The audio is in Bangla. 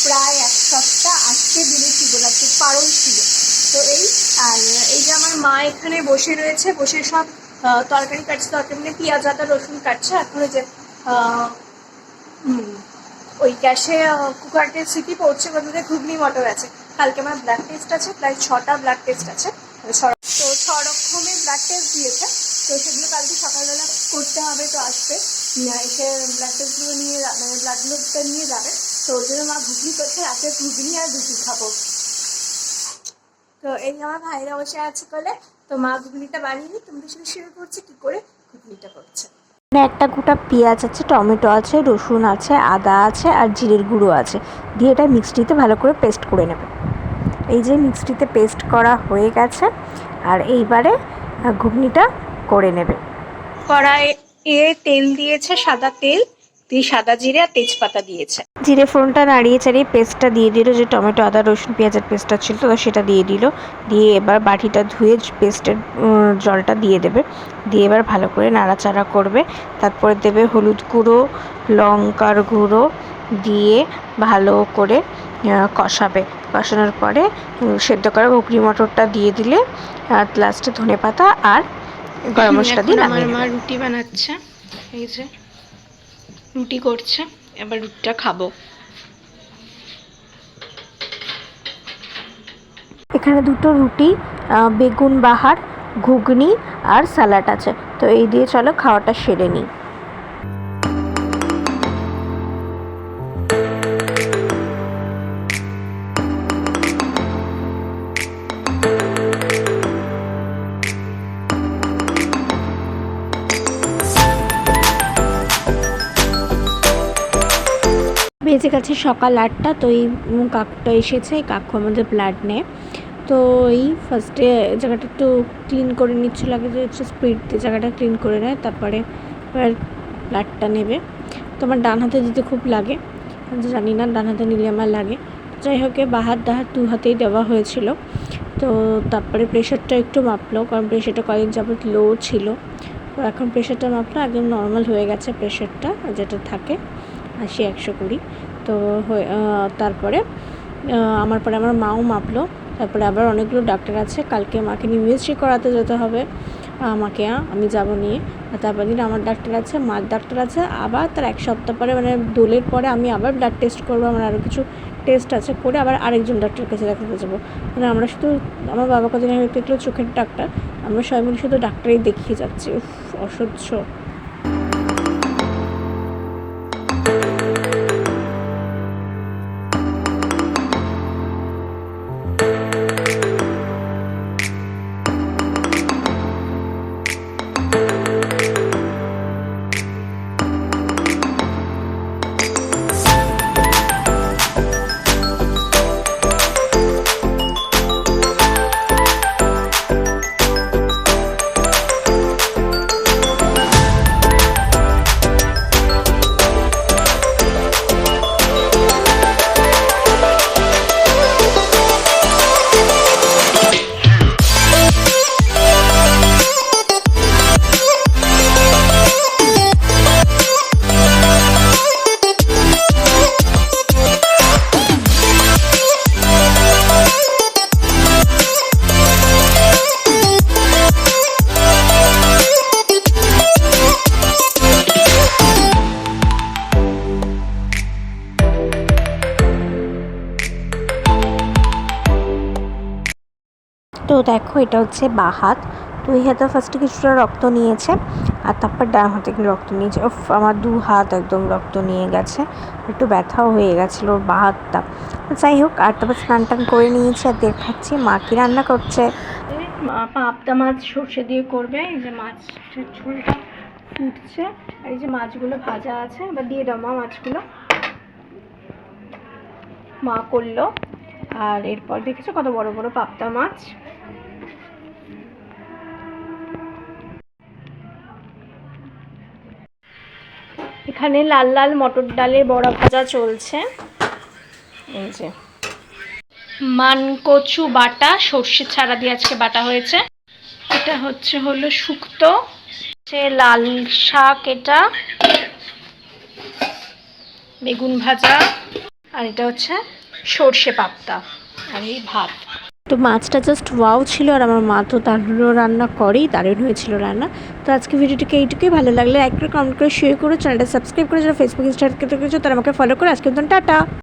প্রায় এক সপ্তাহ। আজকে দিনে শিবরাত্রির পারণ ছিল। তো এই যে আমার মা এখানে বসে রয়েছে, বসে সব তরকারি কাটছে, তরকারি মানে পেঁয়াজ আদা রসুন কাটছে। এখন যে ওই গ্যাসে কুকারতে সিটি পড়ছে, বলতে ঘুগনি মটর আছে। কালকে আমার ব্লাড টেস্ট আছে, প্রায় 6টা ব্লাড টেস্ট আছে। তো 6 রকমের ব্লাড টেস্ট দিয়েছে। তো সেগুলো কালকে সকালবেলা করতে হবে। তো আসবে এসে ব্লাড টেস্টগুলো নিয়ে, মানে ব্লাডগুলোটা নিয়ে যাবে। তো ওই জন্য মা ঘুগনি করছে, রাতে ঘুগনি আর রুটি খাবো। তো এই আমার ভাইরা বসে আছে বলে, তো মা ঘুগনিটা বানিয়ে নিই, তোমাদের সাথে শেয়ার করছে কী করে ঘুগনিটা করছে। একটা গোটা পেঁয়াজ আছে, টমেটো আছে, রসুন আছে, আদা আছে আর জিরের গুঁড়ো আছে, দিয়ে এটা মিক্সিতে ভালো করে পেস্ট করে নেবে। এই যে মিক্সিতে পেস্ট করা হয়ে গেছে, আর এইবারে ঘুগনিটা করে নেবে। কড়াইয়ে তেল দিয়েছে, সাদা তেল দিয়ে সাদা জিরে আর তেজপাতা দিয়েছে। জিরে ফোড়নটা নাড়িয়ে চাড়িয়ে পেস্টটা দিয়ে দিল, যে টমেটো আদা রসুন পেঁয়াজের পেস্টটা ছিল, তো সেটা দিয়ে দিল। দিয়ে এবার বাটিটা ধুয়ে পেস্টের জলটা দিয়ে দেবে। দিয়ে এবার ভালো করে নাড়াচাড়া করবে। তারপরে দেবে হলুদ গুঁড়ো, লঙ্কার গুঁড়ো দিয়ে ভালো করে কষাবে। কষানোর পরে সেদ্ধ করা ঘুগনি মটরটা দিয়ে দিলে, আর লাস্টে ধনেপাতা আর গরম মশলা দিয়ে নামিয়ে আমার মা নেবে। রুটি বানাচ্ছে, এই যে রুটি করছে, এবার রুটিটা খাবো। এখানে দুটো রুটি, বেগুন বাহার, ঘুগনি আর স্যালাড আছে। তো এই দিয়ে চলো খাওয়াটা সেরে নিই। বেজে গেছে সকাল 8টা। তো এই কাকুটা এসেছে, এই কাকু আমাদের ব্লাড নেয়। তো এই ফার্স্টে জায়গাটা একটু ক্লিন করে নিচ্ছিল, আগে যে হচ্ছে স্পিড দিয়ে জায়গাটা ক্লিন করে নেয়, তারপরে এবার ব্লাডটা নেবে। তো আমার ডান হাতে দিতে খুব লাগে, জানি না ডান হাতে নিলে আমার লাগে। যাই হোক, বাঁ হাত ডান হাত 2 হাতেই দেওয়া হয়েছিল। তো তারপরে প্রেশারটা একটু মাপলো, কারণ প্রেশারটা কয়েকদিন যাবত লো ছিল। তো এখন প্রেশারটা মাপলো, একদম নর্মাল হয়ে গেছে প্রেশারটা যেটা থাকে 80-120। তো তারপরে আমার মাও মাপলো। তারপরে আবার অনেকগুলো ডাক্তার আছে, কালকে মাকে ইউএসজি করাতে যেতে হবে। আমাকে আমি যাব নিয়ে। আর তারপর দিন আমার ডাক্তার আছে, মার ডাক্তার আছে। আবার তার 1 সপ্তাহ পরে, মানে দোলের পরে আমি আবার ব্লাড টেস্ট করবো। আমার আরও কিছু টেস্ট আছে, করে আবার আরেকজন ডাক্তারের কাছে দেখাতে যাবো। মানে আমরা শুধু, আমার বাবা কদিন আগে দেখলো চোখের ডাক্তার, আমরা সবাই মিলে শুধু ডাক্তারই দেখিয়ে যাচ্ছি। অসহ্য। তো দেখো, এটা হচ্ছে বাঁ হাত। তো এই হাতে ফার্স্টে কিছুটা রক্ত নিয়েছে, আর তারপর ডান হাতে রক্ত নিয়েছে। আমার 2 হাত একদম রক্ত নিয়ে গেছে, একটু ব্যথাও হয়ে গেছিলো ওর বাঁ হাতটা। যাই হোক, আর তারপর স্নান টান করে নিয়েছি, আর দেখাচ্ছি মা কি রান্না করছে। পাবদা মাছ সর্ষে দিয়ে করবে। এই যে মাছের ঝোলটা ফুটছে, আর এই যে মাছগুলো ভাজা আছে। এবার দিয়ে দাও মা মাছগুলো, মা করলো। আর এরপর দেখেছো কত বড় বড় পাবদা মাছ। এখানে লাল লাল মটর ডালের বড়া ভাজা চলছে। এই যে মানকচু বাটা, সর্ষে ছাড়া দিয়ে আজকে বাটা হয়েছে। এটা হলো শুক্তো, লাল শাক, এটা বেগুন ভাজা, আর এটা হচ্ছে সর্ষে পাবদা আর এই ভাত। তো মাছটা জাস্ট ওয়াও ছিল, আর আমার মা তো দারুণ রান্না করেই, দারুণ হয়েছিল রান্না। তো আজকে ভিডিওটিকে এইটুকুই, ভালো লাগলে লাইক করে কমেন্ট করে শেয়ার করে চ্যানেলটা সাবস্ক্রাইব করে, যারা ফেসবুক ইনস্টাগ্রাম থেকে তারা আমাকে ফলো করে। আজকে মতন টাটা।